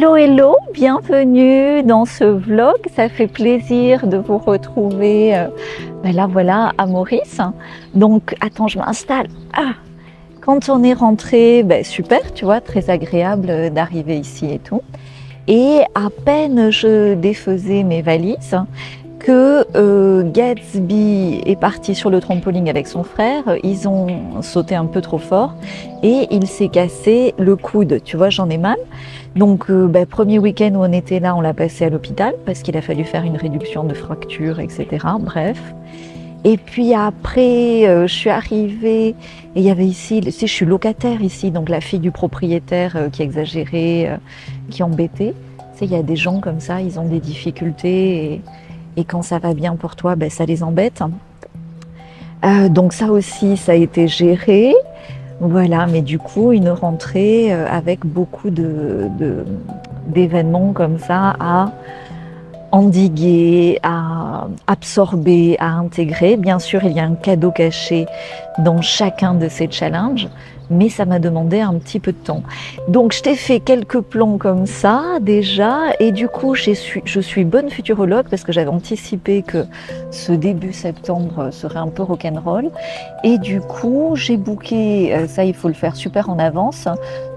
Hello, hello, bienvenue dans ce vlog. Ça fait plaisir de vous retrouver là voilà à Maurice. Donc attends, je m'installe. Quand on est rentré, super, tu vois, très agréable d'arriver ici et tout. Et à peine je défaisais mes valises que Gatsby est parti sur le trampoline avec son frère. Ils ont sauté un peu trop fort et il s'est cassé le coude. Tu vois, j'en ai mal. Donc, premier week-end où on était là, on l'a passé à l'hôpital parce qu'il a fallu faire une réduction de fracture, etc. Bref. Et puis après, je suis arrivée et il y avait ici, tu sais, je suis locataire ici, donc la fille du propriétaire qui exagérait, qui embêtait. Tu sais, il y a des gens comme ça, ils ont des difficultés et quand ça va bien pour toi, ça les embête. Donc ça aussi, ça a été géré. Voilà, mais du coup, une rentrée avec beaucoup d'événements comme ça à endiguer, à absorber, à intégrer. Bien sûr, il y a un cadeau caché dans chacun de ces challenges, mais ça m'a demandé un petit peu de temps. Donc, je t'ai fait quelques plans comme ça déjà, et du coup, je suis bonne futurologue parce que j'avais anticipé que ce début septembre serait un peu rock'n'roll, et du coup, j'ai booké, ça il faut le faire super en avance,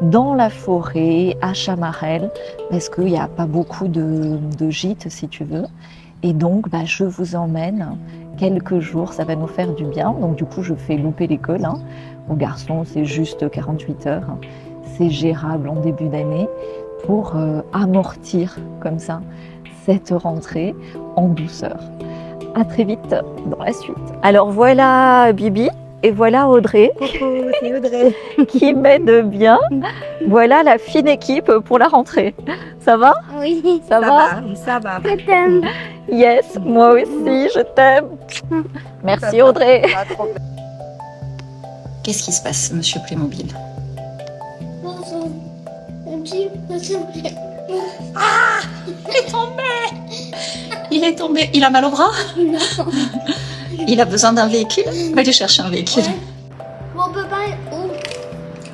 dans la forêt, à Chamarel, parce qu'il n'y a pas beaucoup de gîtes, si tu veux. Et donc, je vous emmène quelques jours, ça va nous faire du bien. Donc, du coup, je fais louper l'école. Aux garçons, c'est juste 48 heures. C'est gérable en début d'année pour amortir comme ça cette rentrée en douceur. À très vite dans la suite. Alors, voilà Bibi. Et voilà Audrey, coucou, c'est Audrey, qui m'aide bien. Voilà la fine équipe pour la rentrée. Ça va? Oui, ça va? Ça va. Je t'aime. Yes, moi aussi, je t'aime. Merci Audrey. Qu'est-ce qui se passe, monsieur Playmobil? Ah! Il est tombé! Il est tombé. Il a mal au bras? Il a besoin d'un véhicule? On va aller chercher un véhicule. Mon papa, où?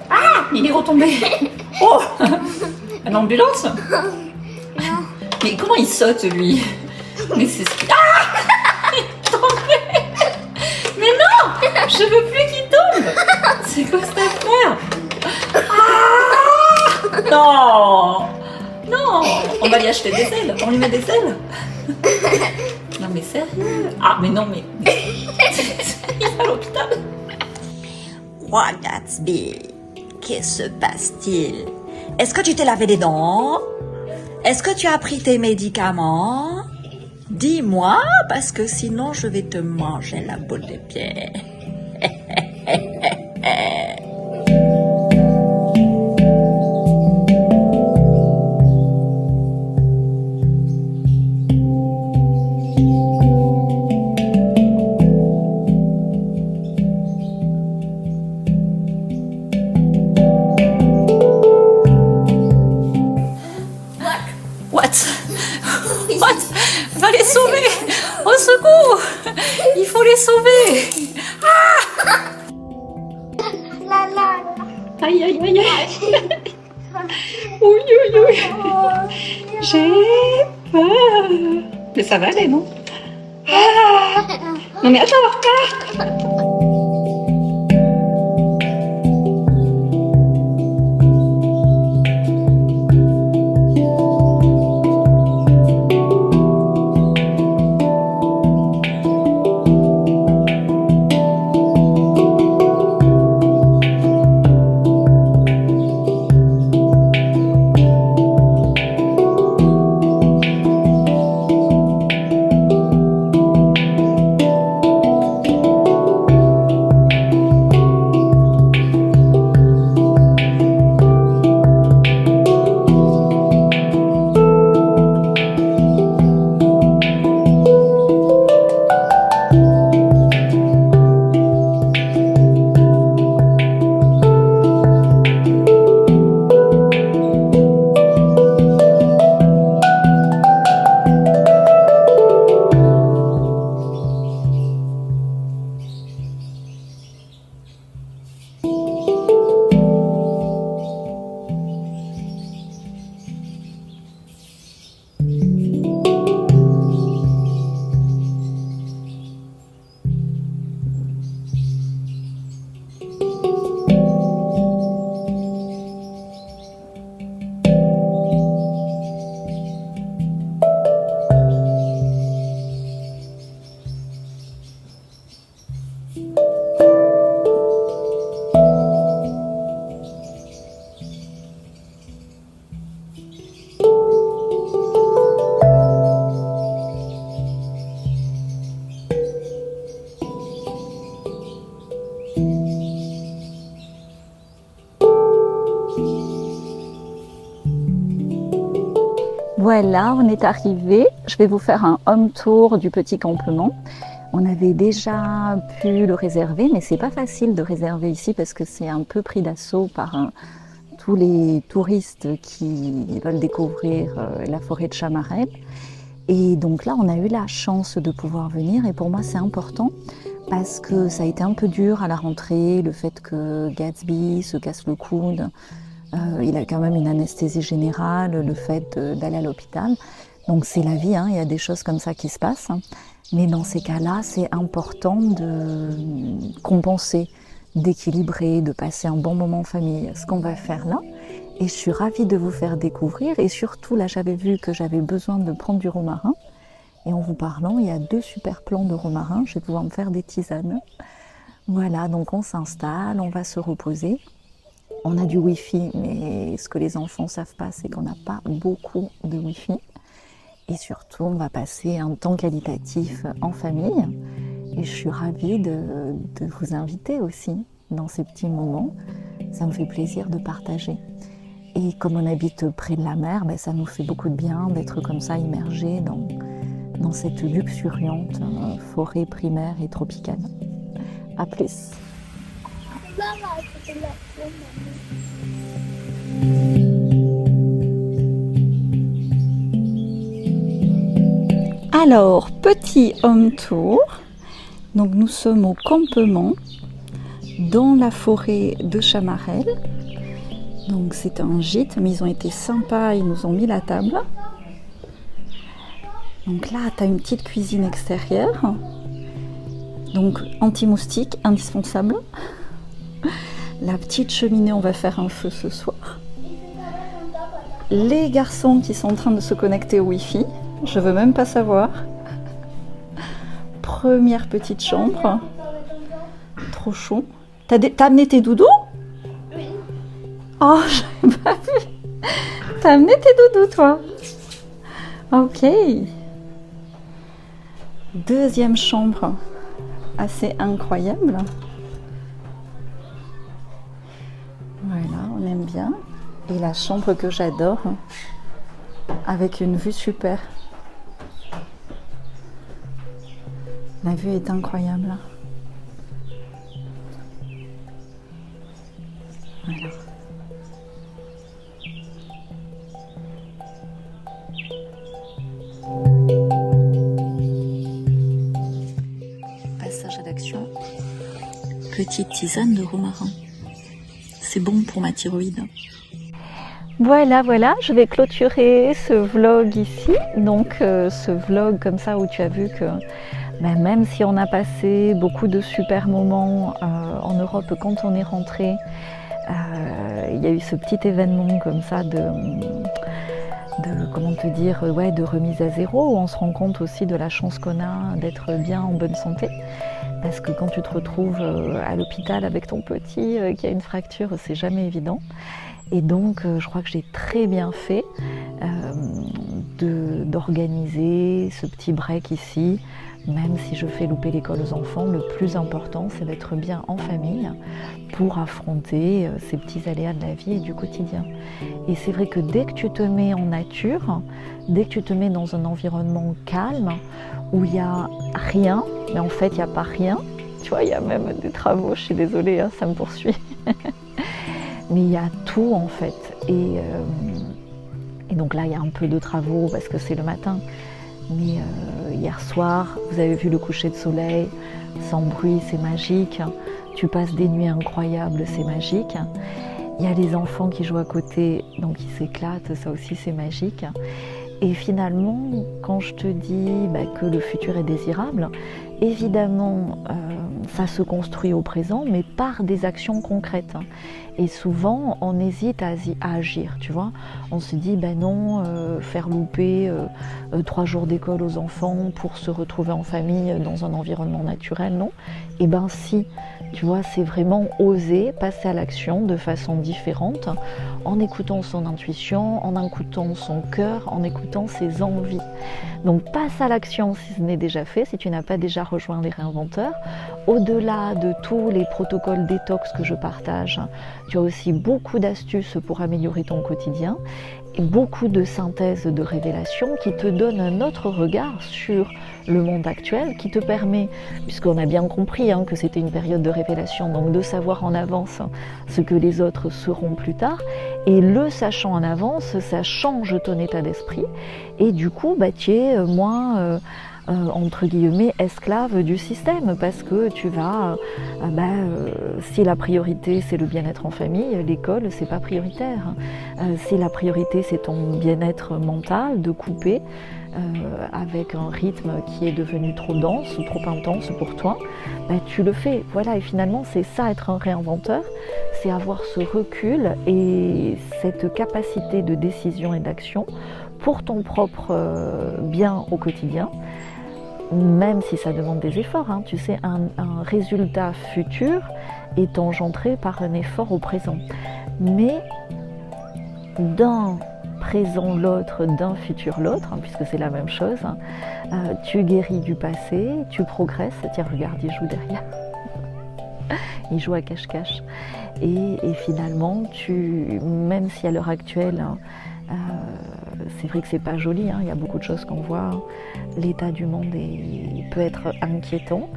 Ah! Il est retombé. Oh! Une ambulance? Non. Mais comment il saute, lui? Mais c'est ce qu'il... Ah! Il est tombé! Mais non! Je veux plus qu'il tombe! C'est quoi cette affaire? Ah! Non! Non! On va lui acheter des ailes. On lui met des ailes. Non mais sérieux? Ah mais non mais... Il est à l'hôpital. What, Gatsby? Que se passe-t-il? Est-ce que tu t'es lavé les dents? Est-ce que tu as pris tes médicaments? Dis-moi, parce que sinon je vais te manger la boule de pied. What? Va les sauver! Au secours! Il faut les sauver! La la. Aïe aïe aïe aïe! Oui oui oui! J'ai peur! Mais ça va aller, non? Ah! Non mais attends! Voilà, on est arrivé. Je vais vous faire un home tour du petit campement. On avait déjà pu le réserver, mais c'est pas facile de réserver ici parce que c'est un peu pris d'assaut par tous les touristes qui veulent découvrir la forêt de Chamarel. Et donc là, on a eu la chance de pouvoir venir et pour moi, c'est important parce que ça a été un peu dur à la rentrée, le fait que Gatsby se casse le coude. Il a quand même une anesthésie générale, le fait d'aller à l'hôpital. Donc c'est la vie, hein, il y a des choses comme ça qui se passent. Mais dans ces cas-là, c'est important de compenser, d'équilibrer, de passer un bon moment en famille. Ce qu'on va faire là, et je suis ravie de vous faire découvrir. Et surtout, là, j'avais vu que j'avais besoin de prendre du romarin. Et en vous parlant, il y a 2 super plants de romarin. Je vais pouvoir me faire des tisanes. Voilà, donc on s'installe, on va se reposer. On a du Wi-Fi, mais ce que les enfants ne savent pas, c'est qu'on n'a pas beaucoup de Wi-Fi. Et surtout, on va passer un temps qualitatif en famille. Et je suis ravie de vous inviter aussi dans ces petits moments. Ça me fait plaisir de partager. Et comme on habite près de la mer, ben, ça nous fait beaucoup de bien d'être comme ça immergés dans cette luxuriante forêt primaire et tropicale. À plus. Alors, petit home tour. Donc nous sommes au campement dans la forêt de Chamarel. Donc c'est un gîte, mais ils ont été sympas, ils nous ont mis la table. Donc là, tu as une petite cuisine extérieure. Donc anti-moustique, indispensable. La petite cheminée, on va faire un feu ce soir. Les garçons qui sont en train de se connecter au Wi-Fi. Je veux même pas savoir. Première petite chambre. Trop chaud. T'as amené tes doudous? Oui. Oh, j'avais pas vu. T'as amené tes doudous, toi? Ok. Deuxième chambre. Assez incroyable. Voilà, on aime bien. Et la chambre que j'adore. Avec une vue super. La vue est incroyable. Voilà. Passage à l'action. Petite tisane de romarin. C'est bon pour ma thyroïde. Voilà, je vais clôturer ce vlog ici. Donc ce vlog comme ça où tu as vu que même si on a passé beaucoup de super moments en Europe quand on est rentré, il y a eu ce petit événement comme ça de comment te dire, ouais, de remise à zéro, où on se rend compte aussi de la chance qu'on a d'être bien en bonne santé. Parce que quand tu te retrouves à l'hôpital avec ton petit qui a une fracture, c'est jamais évident. Et donc, je crois que j'ai très bien fait d'organiser ce petit break ici. Même si je fais louper l'école aux enfants, le plus important, c'est d'être bien en famille pour affronter ces petits aléas de la vie et du quotidien. Et c'est vrai que dès que tu te mets en nature, dès que tu te mets dans un environnement calme, où il n'y a rien, mais en fait, il n'y a pas rien. Tu vois, il y a même des travaux, je suis désolée, hein, ça me poursuit. Mais il y a tout en fait. Et donc là, il y a un peu de travaux parce que c'est le matin. Mais hier soir, vous avez vu le coucher de soleil, sans bruit, c'est magique. Tu passes des nuits incroyables, c'est magique. Il y a les enfants qui jouent à côté, donc ils s'éclatent, ça aussi c'est magique. Et finalement, quand je te dis que le futur est désirable, évidemment, ça se construit au présent, mais par des actions concrètes. Et souvent, on hésite à agir, tu vois. On se dit, non, faire louper 3 jours d'école aux enfants pour se retrouver en famille dans un environnement naturel, non. Et si, tu vois, c'est vraiment oser passer à l'action de façon différente, en écoutant son intuition, en écoutant son cœur, en écoutant ses envies. Donc passe à l'action si ce n'est déjà fait, si tu n'as pas déjà rejoint les réinventeurs. Au-delà de tous les protocoles détox que je partage, tu as aussi beaucoup d'astuces pour améliorer ton quotidien. beaucoup de synthèses, de révélations qui te donnent un autre regard sur le monde actuel, qui te permet, puisqu'on a bien compris que c'était une période de révélation, donc de savoir en avance ce que les autres seront plus tard, et le sachant en avance, ça change ton état d'esprit, et du coup, tu es moins... entre guillemets esclave du système, parce que tu vas si la priorité c'est le bien-être en famille, l'école c'est pas prioritaire. Si la priorité c'est ton bien-être mental, de couper avec un rythme qui est devenu trop dense ou trop intense pour toi, tu le fais. Voilà, et finalement c'est ça être un réinventeur, c'est avoir ce recul et cette capacité de décision et d'action pour ton propre bien au quotidien. Même si ça demande des efforts, tu sais, un résultat futur est engendré par un effort au présent. Mais d'un présent l'autre, d'un futur l'autre, puisque c'est la même chose, tu guéris du passé, tu progresses. Tiens, regarde, il joue derrière. Il joue à cache-cache. Et finalement, même si à l'heure actuelle, c'est vrai que c'est pas joli, il y a beaucoup de choses qu'on voit, l'état du monde peut être inquiétant,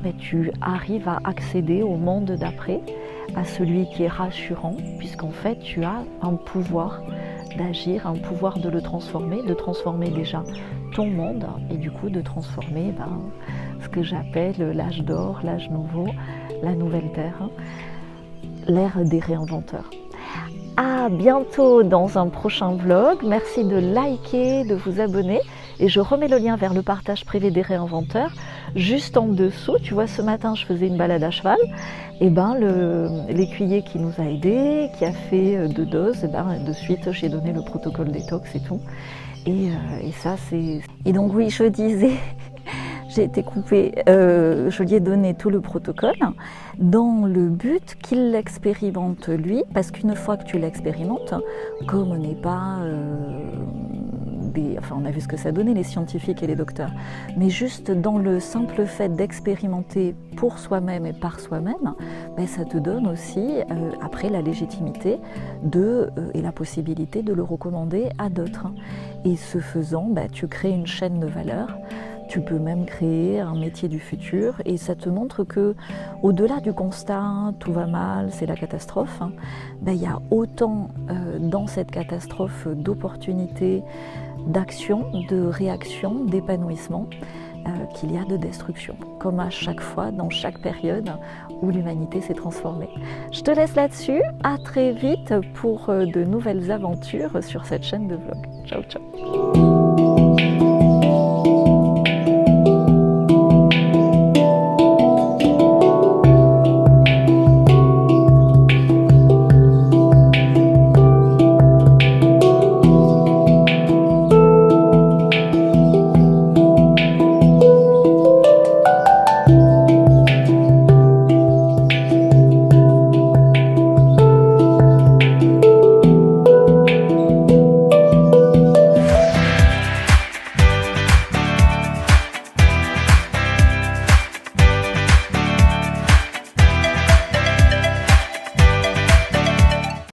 mais tu arrives à accéder au monde d'après, à celui qui est rassurant, puisqu'en fait tu as un pouvoir d'agir, un pouvoir de le transformer déjà ton monde, et du coup de transformer ce que j'appelle l'âge d'or, l'âge nouveau, la nouvelle terre, l'ère des réinventeurs. À bientôt dans un prochain vlog. Merci de liker, de vous abonner. Et je remets le lien vers le partage privé des réinventeurs juste en dessous. Tu vois, ce matin, je faisais une balade à cheval. Et l'écuyer qui nous a aidés, qui a fait 2 doses, de suite, j'ai donné le protocole détox et tout. Et ça, c'est... Et donc, oui, je disais... J'ai été coupée, je lui ai donné tout le protocole dans le but qu'il l'expérimente lui, parce qu'une fois que tu l'expérimentes, comme on n'est pas on a vu ce que ça donnait les scientifiques et les docteurs, mais juste dans le simple fait d'expérimenter pour soi-même et par soi-même, ça te donne aussi après la légitimité et la possibilité de le recommander à d'autres. Et ce faisant, tu crées une chaîne de valeur. Tu peux même créer un métier du futur, et ça te montre que, au-delà du constat, tout va mal, c'est la catastrophe, il y a autant dans cette catastrophe d'opportunités, d'action, de réaction, d'épanouissement qu'il y a de destruction, comme à chaque fois, dans chaque période où l'humanité s'est transformée. Je te laisse là-dessus, à très vite pour de nouvelles aventures sur cette chaîne de vlog. Ciao, ciao.